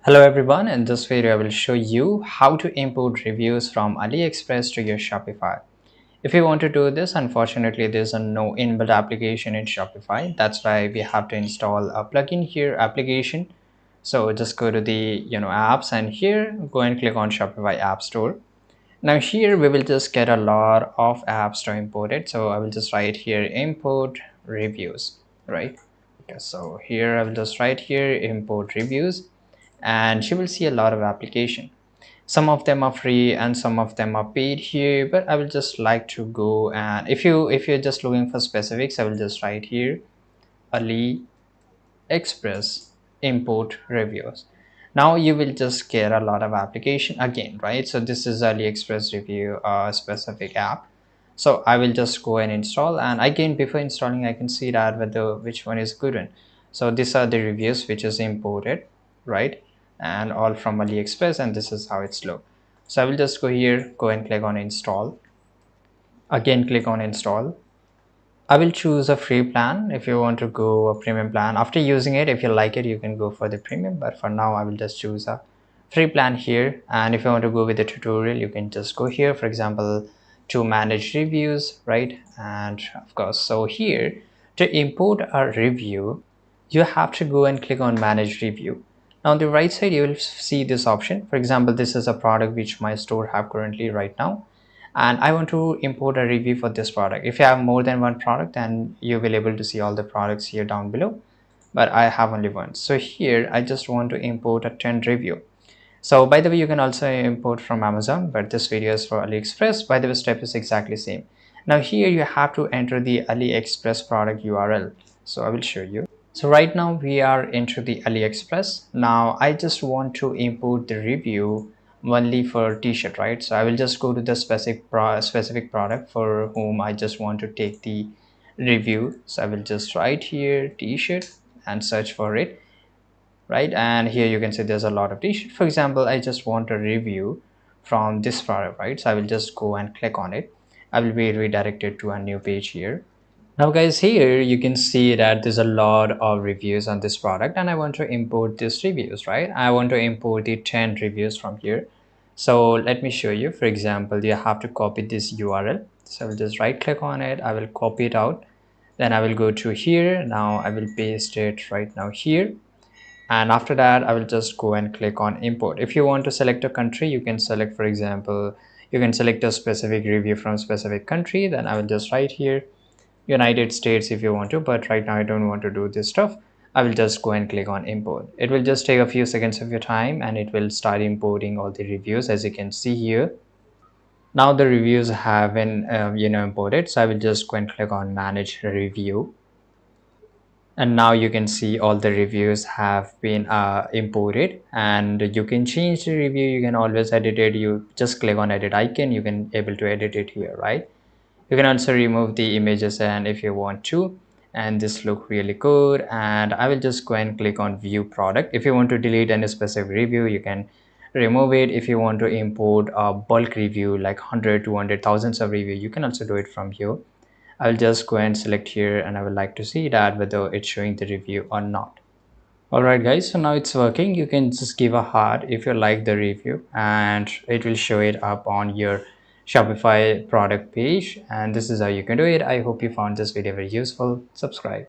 Hello everyone, in this video I will show you how to import reviews from AliExpress to your Shopify. If you want to do this, unfortunately there's no inbuilt application in Shopify. That's why we have to install a plugin here, application. So just go to the apps, and here go and click on Shopify App Store. Now here we will just get a lot of apps to import it. So I will just write here import reviews, right? Okay, so here I will just write here import reviews, and you will see a lot of application. Some of them are free and some of them are paid here, but I will just like to go, and if you're just looking for specifics, I will just write here AliExpress import reviews. Now you will just get a lot of application again, right? So this is AliExpress review specific app. So I will just go and install, and again before installing I can see that whether which one is good one. So these are the reviews which is imported, right? And all from AliExpress, and this is how it's look. So I will just go here, go and click on install. Again click on install. I will choose a free plan. If you want to go a premium plan after using it, if you like it, you can go for the premium, but for now I will just choose a free plan here. And if you want to go with the tutorial, you can just go here, for example, to manage reviews, right? And of course, so here to import a review, you have to go and click on manage review. Now on the right side you will see this option. For example, this is a product which my store have currently right now, and I want to import a review for this product. If you have more than one product, then you will able to see all the products here down below, but I have only one. So here I just want to import a 10 review. So by the way, you can also import from Amazon, but this video is for AliExpress. By the way, step is exactly same. Now here you have to enter the AliExpress product URL. So I will show you. So right now we are into the AliExpress. Now I just want to import the review only for t-shirt, right? So I will just go to the specific product for whom I just want to take the review. So I will just write here t-shirt and search for it, right? And here you can see there's a lot of t-shirt. For example, I just want a review from this product, right? So I will just go and click on it. I will be redirected to a new page here. Now guys, here you can see that there's a lot of reviews on this product, and I want to import these reviews, right? I want to import the 10 reviews from here. So let me show you. For example, you have to copy this URL. So I will just right click on it. I will copy it out. Then I will go to here. Now I will paste it right now here. And after that, I will just go and click on import. If you want to select a country, you can select, for example, you can select a specific review from specific country. Then I will just write here United States if you want to, but right now I don't want to do this stuff. I will just go and click on import. It will just take a few seconds of your time, and it will start importing all the reviews, as you can see here. Now the reviews have been imported, so I will just go and click on manage review, and now you can see all the reviews have been imported, and you can change the review. You can always edit it. You just click on edit icon, you can able to edit it here, right? You can also remove the images and if you want to, and this look really good. And I will just go and click on view product. If you want to delete any specific review, you can remove it. If you want to import a bulk review like 100 200 thousands of review, you can also do it from here. I'll just go and select here, and I would like to see that whether it's showing the review or not. Alright guys, so now it's working. You can just give a heart if you like the review, and it will show it up on your Shopify product page. And this is how you can do it. I hope you found this video very useful. Subscribe.